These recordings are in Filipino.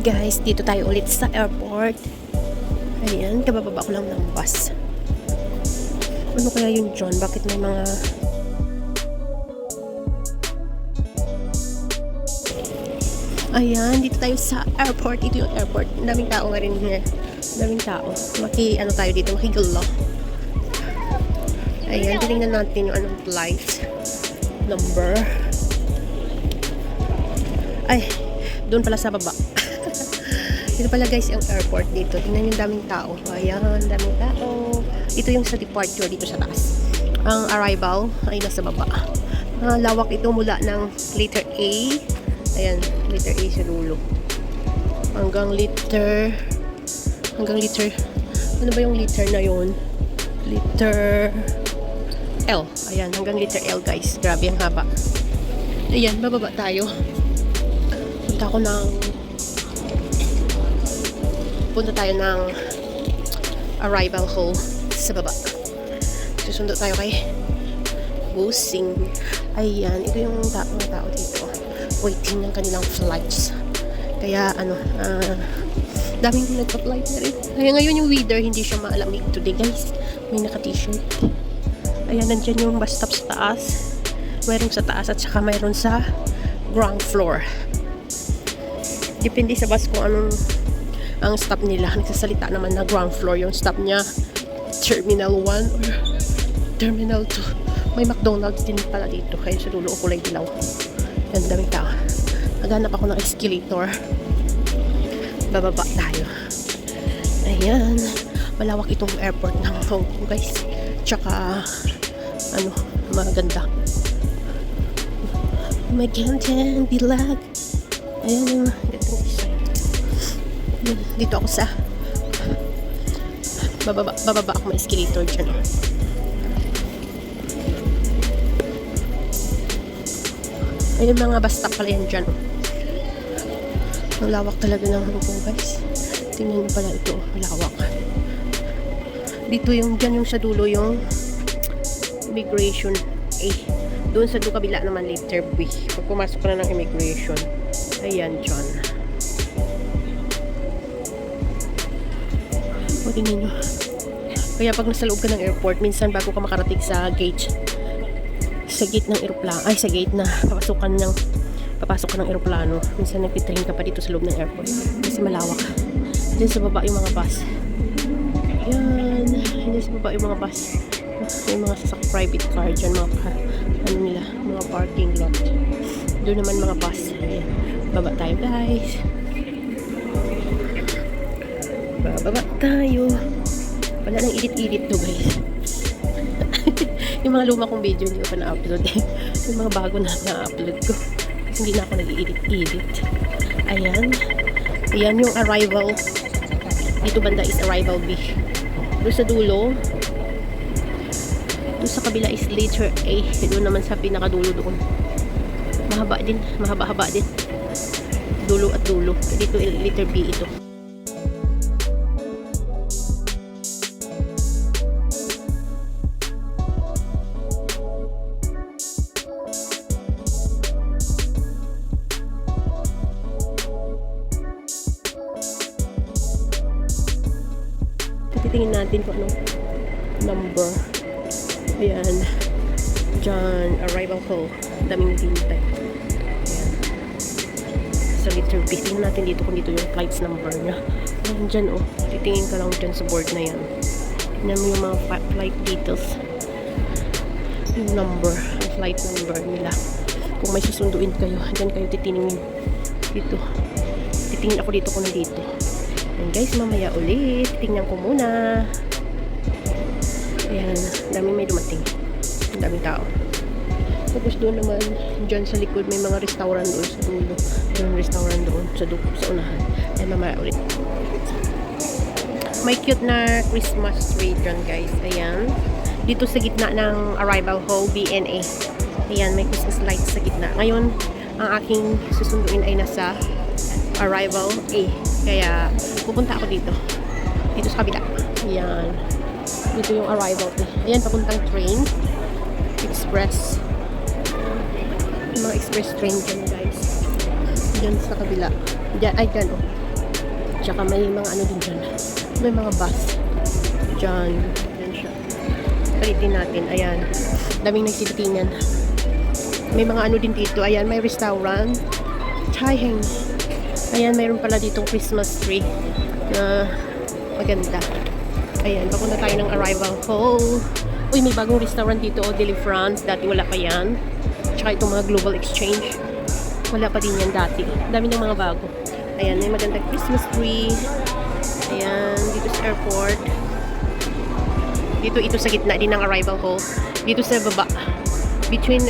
Guys, dito tayo ulit sa airport. Ayan, kabababa ko lang ng bus. Ano kaya yun dyan? Bakit may mga... Ayan, dito tayo sa airport. Ito yung airport. Daming tao nga rin here. Daming tao. Ano tayo dito? Makigulo. Ayan, tinignan natin yung anong flight number. Ay, doon pala sa baba. Ito pala guys yung airport dito. Tingnan yung daming tao. Ayan, daming tao. Ito yung sa departure dito sa taas. Ang arrival ay nasa baba. Lawak ito mula ng letter A. Ayan, letter A sa dulo. Hanggang letter ano ba yung letter na yun? Letter L. Ayan, hanggang letter L guys. Grabe ang haba. Ayan, bababa tayo. Punta tayo ng arrival hall sa baba. Susundo tayo kay Busing. Ayan, ito yung mga tao dito. Waiting ng kanilang flights. Kaya daming nagpa-flight na rin. Kaya ngayon yung weather hindi siya maalamig today guys. May naka-t-shirt. Ayan, nandyan yung bus stop sa taas. Mayroon sa taas at saka mayroon sa ground floor. Depende sa bus kung anong ang stop nila. Nagsasalita naman na ground floor yung stop niya. Terminal 1 or Terminal 2. May McDonald's din pala dito. Kaya sa dulo kulay dilaw. Yan, daming tao. Naghanap ako ng escalator. Bababa tayo. Ayan. Malawak itong airport ng Hong Kong guys. Tsaka maganda. Magandang dilag. Ayan, dito ako sa bababa ako may escalator dyan. Ayun, mga bus stop pala yan dyan. Ang lawak talaga ng Hong Kong guys. Tingnan nyo pala ito, malawak. Dito yung dyan yung sa dulo yung immigration A. Doon sa kabila naman letter B. Pag pumasok ka na ng immigration, ayan dyan. O, tingnan nyo. Kaya pag nasa loob ka ng airport, minsan bago ka makarating sa gate ng eroplano, sa gate na papasok ka ng eroplano, minsan nagtitrain ka pa dito sa loob ng airport kasi malawak. Diyan sa baba yung mga bus. Ayan, diyan sa baba yung mga bus. May mga sasak private car dyan, mga parking lot. Doon naman mga bus. Ayan, baba tayo guys. Bababa tayo. Wala nang edit-edit to guys. Yung mga luma kong video hindi ko pa na-upload eh. Yung mga bago na na-upload ko. Kasi hindi na ako nag-edit-edit. Ayan. Ayan yung arrival. Dito banda is arrival B. Doon sa dulo. Doon sa kabila is letter A. Doon naman sa pinakadulo doon. Mahaba-haba din. Dulo at dulo. Dito letter B ito. Titingin natin kung anong number. Ayan. Diyan, arrival hall. Daming naghihintay. Ayan. Sa letter B. Tingnan natin dito kung dito yung flights number niya. Ayan dyan oh. Titingin ka lang dyan sa board na yan. Tingnan mo yung mga flight details. Yung number. Yung flight number nila. Kung may susunduin kayo, dyan kayo titingin dito. Titingin ako dito kung nandito. And guys, mamaya ulit. Tingnan ko muna. Ayan, daming may dumating. Daming tao. Tapos doon naman, dyan sa likod, may mga restaurant doon sa dulo. Yung restaurant doon sa unahan. Ayan, mamaya ulit. May cute na Christmas tree dyan guys. Ayan. Dito sa gitna ng arrival hall, BNA. Ayan, may Christmas lights sa gitna. Ngayon, ang aking susunduin ay nasa arrival A. Kaya, pupunta ako dito. Dito sa kabila. Ayan. Dito yung arrival. Ayan, papuntang train. Express. Yung mga express train dyan, guys. Dyan sa kabila. Dyan, ay, dyan, oh. Tsaka may mga ano din dyan. May mga bus. Dyan. Dyan siya. Palitin natin. Ayan. Daming nagtitingnan. May mga ano din dito. Ayan, may restaurant. Chai-heng. Ayan, mayroon pala ditong Christmas tree. Na maganda. Ayan, papunta tayo ng arrival hall. Uy, may bagong restaurant dito. Deli France. Dati wala pa yan. Tsaka itong mga global exchange. Wala pa din yan dati. Dami ng mga bago. Ayan, may magandang Christmas tree. Ayan, dito sa airport. Dito, ito sa gitna din ng arrival hall. Dito sa baba. Between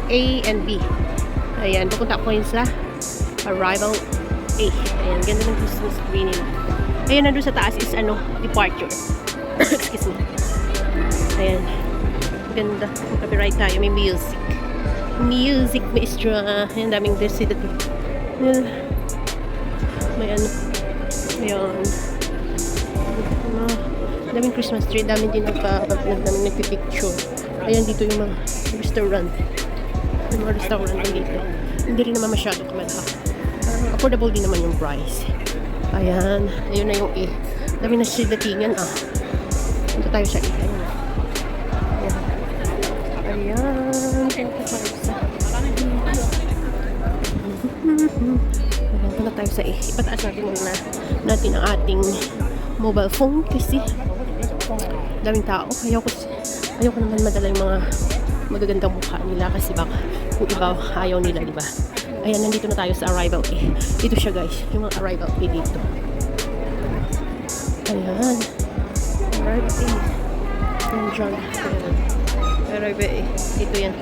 A and B. Ayan, pupunta ko yun sa arrival A. Ayan, ganda ng Christmas tree nila. Ayan, nandun sa taas is departure. Excuse me. Ayan. Ganda. Copyright tayo. May music. Music maestra. Ayan, daming resident. May ayan. Daming Christmas tree. Daming din daming nagpipicture. Ayan, dito yung mga restaurant. Yung mga restaurant dito. Hindi rin naman masyado kamalha. Affordable din naman yung price. Ayan. Ayun na yung A. Daming nasidatingan Punta tayo sa A. Ayan. Ayan. Punta tayo sa Punta tayo sa A. Ipataas natin muna natin ang ating mobile phone kasi daming tao. Ayoko naman madala yung mga magagandang mukha nila kasi baka kung iba ayaw nila, diba? Ayan, nandito na tayo sa arrival A. Dito siya, guys. Yung mga arrival A dito. Ayan. Arrival A. Ayan. Arrival A. Dito yan.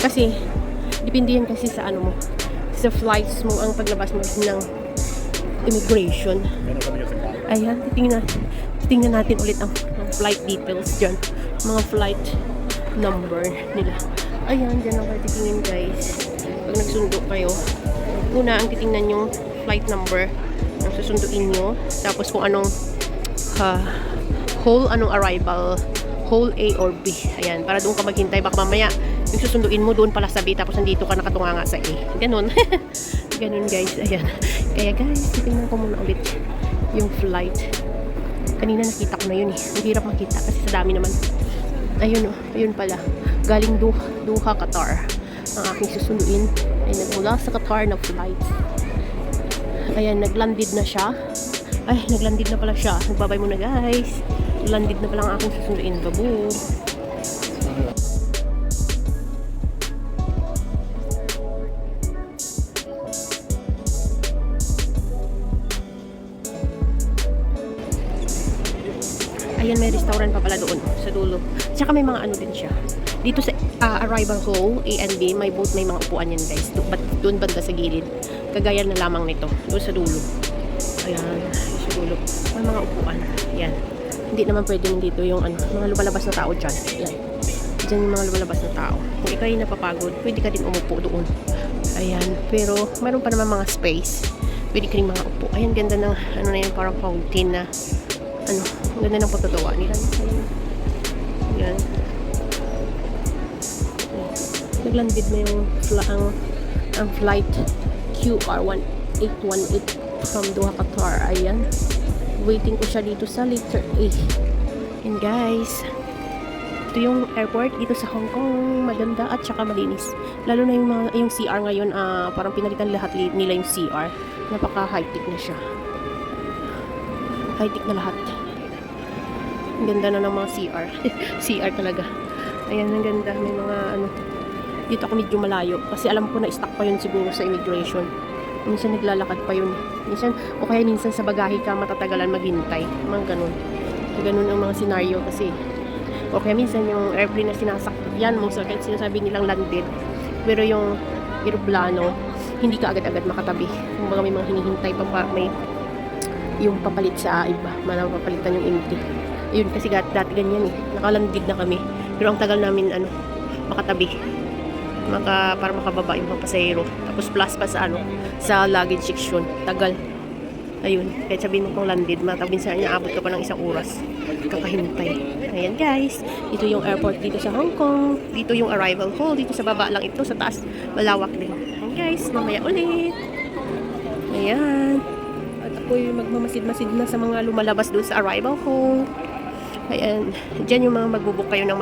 Kasi, depende yan kasi sa ano mo. Sa flights mo, ang paglabas mo ng immigration. Ayan, titingnan natin ulit ang flight details dyan. Mga flight number nila. Ayan, dyan lang kayo titingin, guys. Pag nagsundo kayo, una ang titingnan yung flight number ang susunduin nyo. Tapos kung anong anong arrival, hole A or B. Ayan, para doon ka maghintay. Baka mamaya, yung susunduin mo doon pala sa B, tapos nandito ka nakatunganga sa A. Ganun. Ganun, guys. Ayan. Kaya, guys, titingnan ko muna ulit yung flight. Kanina nakita ko na yun eh. Ang hirap makita kasi sa dami naman. Ayun ayun pala. Galing Doha, Qatar. Ang aking susunduin ay nagmula sa Qatar na flight. Ayan, naglanded na siya. Ay, naglanded na pala siya. Nagbabay muna, guys. Landed na pala ang aking susunduin. Babu. Ayan, may restaurant pa pala doon sa dulo. Tsaka may mga ano din siya. Dito sa arrival hall, A and B, may both may mga upuan yan, guys. Doon banda sa gilid. Kagaya na lamang nito. Doon sa dulo. Ayan, sa dulo. May mga upuan. Ayan. Hindi naman pwede dito yung mga lumalabas na tao dyan. Ayan. Diyan yung mga lumalabas na tao. Kung ikaw ay napapagod, pwede ka din umupo doon. Ayan. Pero, mayroon pa naman mga space. Pwede ka rin mga upo. Ayan, ganda ng, na yun, parang fountain na, ang ganda ng pagkagawa nila. Ayan. Naglandid na yung ang flight QR1818 from Doha, Qatar. Ayan. Waiting ko siya dito sa letter A. And guys, ito yung airport dito sa Hong Kong. Maganda at saka malinis. Lalo na yung CR ngayon, parang pinalitan lahat nila yung CR. Napaka high-tech na siya. High-tech na lahat. Ang ganda na ng mga CR. CR talaga. Ayan, ang ganda. May mga dito ako medyo malayo. Kasi alam ko na stuck pa yun siguro sa immigration. Minsan naglalakad pa yun. Minsan, o kaya minsan sa bagahe ka matatagalan maghintay. Mga ganun. So, ganun ang mga senaryo kasi. O kaya minsan yung airplane na sinasakyan mo, so kahit sinasabi nilang landed. Pero yung aeroplano, hindi ka agad-agad makatabi. Kung may mga hinihintay pa may yung papalit sa iba. Papalitan yung empty. Ayun, kasi dati ganyan eh. Nakalandid na kami. Pero ang tagal namin makatabi. Para makababa yung mga pasahero. Tapos plus pa sa luggage section. Tagal. Ayun. Kahit sabihin mo kung landed, minsan inaabot ka pa ng 1 oras. Kakahintay. Ayan, guys. Ito yung airport dito sa Hong Kong. Dito yung arrival hall. Dito sa baba lang ito. Sa taas, malawak din. Ayan, guys. Mamaya ulit. Ayan. ako'y magmamasid-masid na sa mga lumalabas doon sa arrival hall. Ayan, dyan yung mga magbubuk kayo ng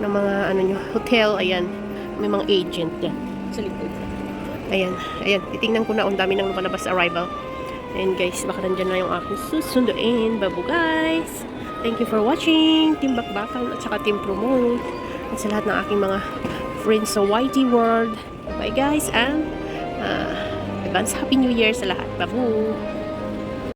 mga ano nyo, hotel. Ayan, may mga agent yan sa likod. Ayan, ayan, titingnan ko na, ang dami nang lumalabas sa arrival. Ayan guys, baka nandyan na yung aking susunduin. Babu guys, thank you for watching Team Bakbakan at saka Team Promote at sa lahat ng aking mga friends sa YT World. Bye guys, and advance Happy New Year sa lahat. Babu!